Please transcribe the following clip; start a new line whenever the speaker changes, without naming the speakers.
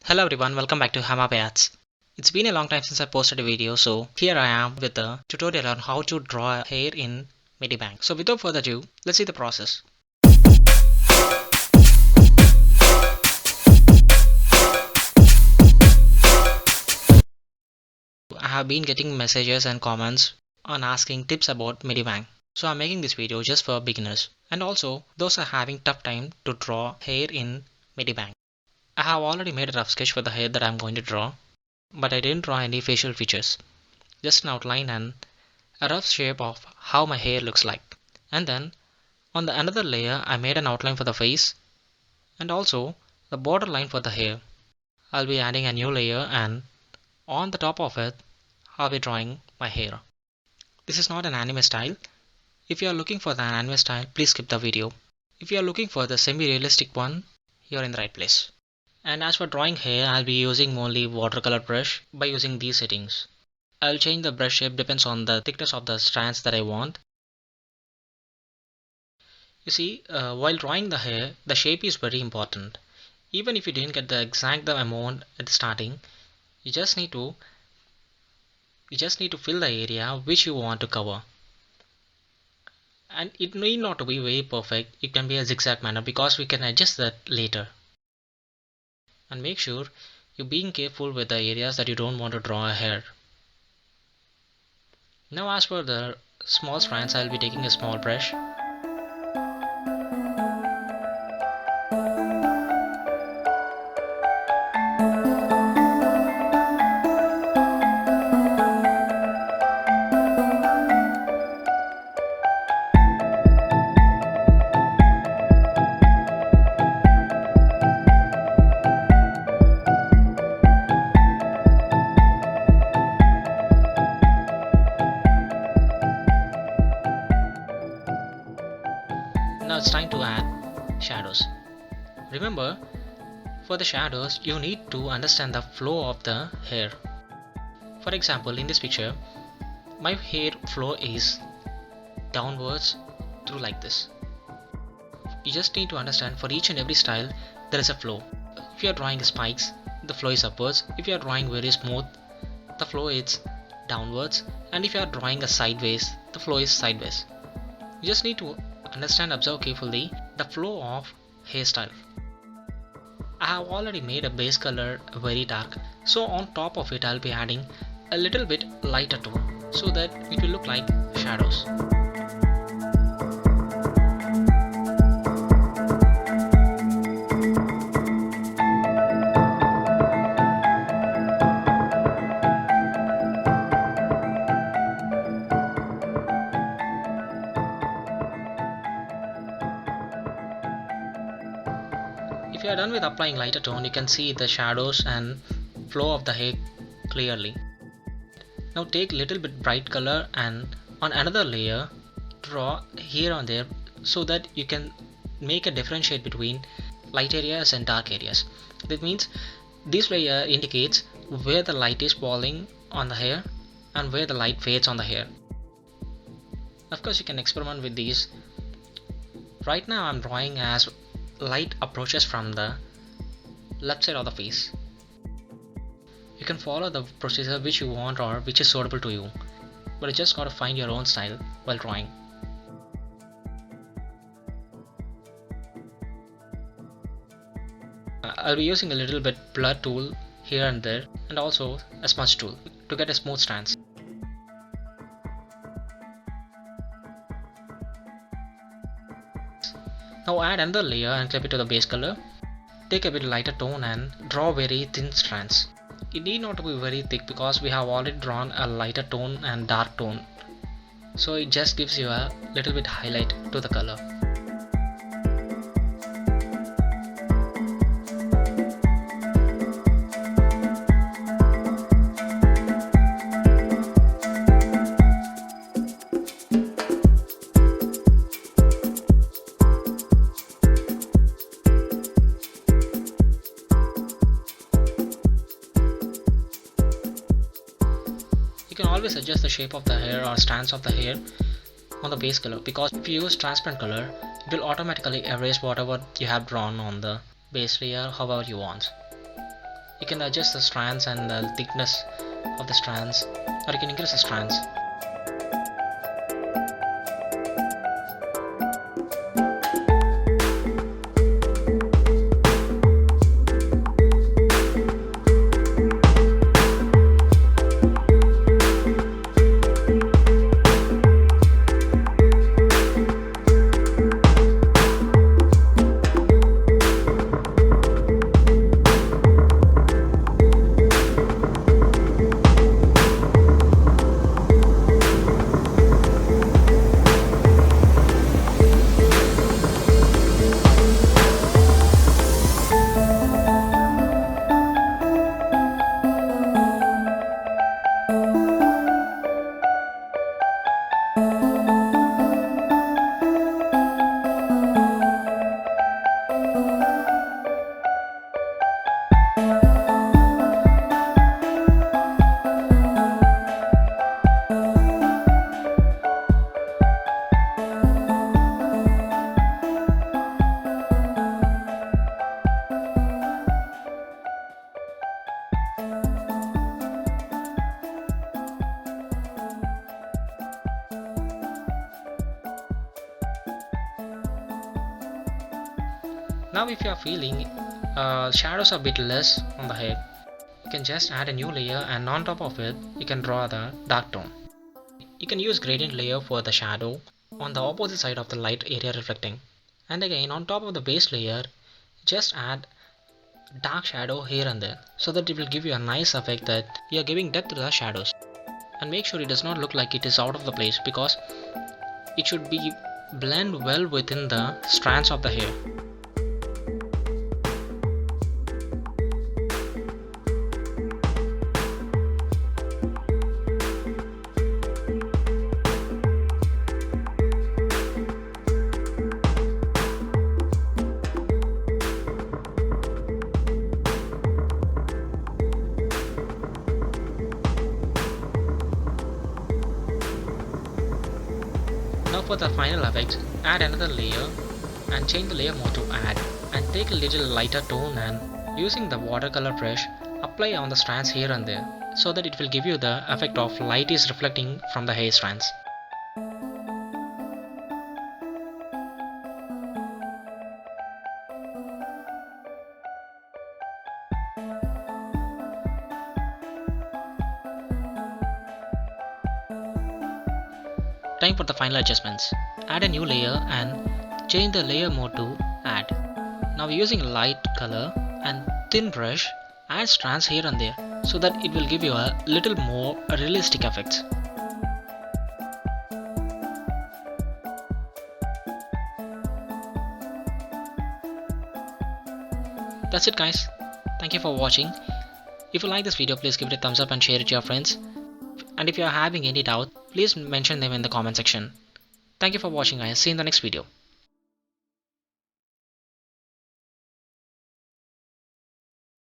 Hello everyone, welcome back to Hamabayats. It's been a long time since I posted a video, so here I am with a tutorial on how to draw hair in Medibang. So without further ado, let's see the process. I have been getting messages and comments on asking tips about Medibang. So I'm making this video just for beginners and also those are having tough time to draw hair in Medibang. I have already made a rough sketch for the hair that I'm going to draw, but I didn't draw any facial features. Just an outline and a rough shape of how my hair looks like. And then on the another layer I made an outline for the face and also the border line for the hair. I'll be adding a new layer and on the top of it I'll be drawing my hair. This is not an anime style. If you are looking for the anime style, please skip the video. If you are looking for the semi-realistic one, you're in the right place. And as for drawing hair, I'll be using only watercolor brush by using these settings. I'll change the brush shape depends on the thickness of the strands that I want. You see, while drawing the hair, the shape is very important. Even if you didn't get the exact amount at the starting, you just need to fill the area which you want to cover. And it need not to be very perfect. It can be a zigzag manner because we can adjust that later. And make sure you're being careful with the areas that you don't want to draw a hair. Now as for the small strands, I'll be taking a small brush. Now it's time to add shadows. Remember, for the shadows you need to understand the flow of the hair. For example, in this picture, my hair flow is downwards through like this. You just need to understand for each and every style there is a flow. If you are drawing spikes, the flow is upwards. If you are drawing very smooth, the flow is downwards. And if you are drawing a sideways, the flow is sideways. You just need to observe carefully the flow of hairstyle. I have already made a base color very dark, so on top of it I'll be adding a little bit lighter tone so that it will look like shadows. If you are done with applying lighter tone, you can see the shadows and flow of the hair clearly. Now take little bit bright color and on another layer draw here and there so that you can make a differentiate between light areas and dark areas. That means this layer indicates where the light is falling on the hair and where the light fades on the hair. Of course you can experiment with these. Right now I'm drawing as light approaches from the left side of the face. You can follow the procedure which you want or which is suitable to you, but you just gotta find your own style while drawing. I'll be using a little bit blur tool here and there and also a smudge tool to get a smooth strands. Now add another layer and clip it to the base color. Take a bit lighter tone and draw very thin strands. It need not to be very thick because we have already drawn a lighter tone and dark tone. So it just gives you a little bit highlight to the color. You can always adjust the shape of the hair or stance of the hair on the base color, because if you use transparent color it will automatically erase whatever you have drawn on the base layer however you want. You can adjust the strands and the thickness of the strands, or you can increase the strands. Now if you are feeling shadows are a bit less on the head, you can just add a new layer, and on top of it you can draw the dark tone. You can use gradient layer for the shadow on the opposite side of the light area reflecting. And again on top of the base layer, just add dark shadow here and there, so that it will give you a nice effect that you are giving depth to the shadows. And make sure it does not look like it is out of the place, because it should be blend well within the strands of the hair. Now for the final effect, add another layer and change the layer mode to add, and take a little lighter tone, and using the watercolor brush apply on the strands here and there, so that it will give you the effect of light is reflecting from the hair strands. Time for the final adjustments. Add a new layer and change the layer mode to add. Now using light color and thin brush, add strands here and there, so that it will give you a little more realistic effects. That's it guys. Thank you for watching. If you like this video, please give it a thumbs up and share it to your friends. And if you are having any doubt, please mention them in the comment section. Thank you for watching guys. See you in the next video.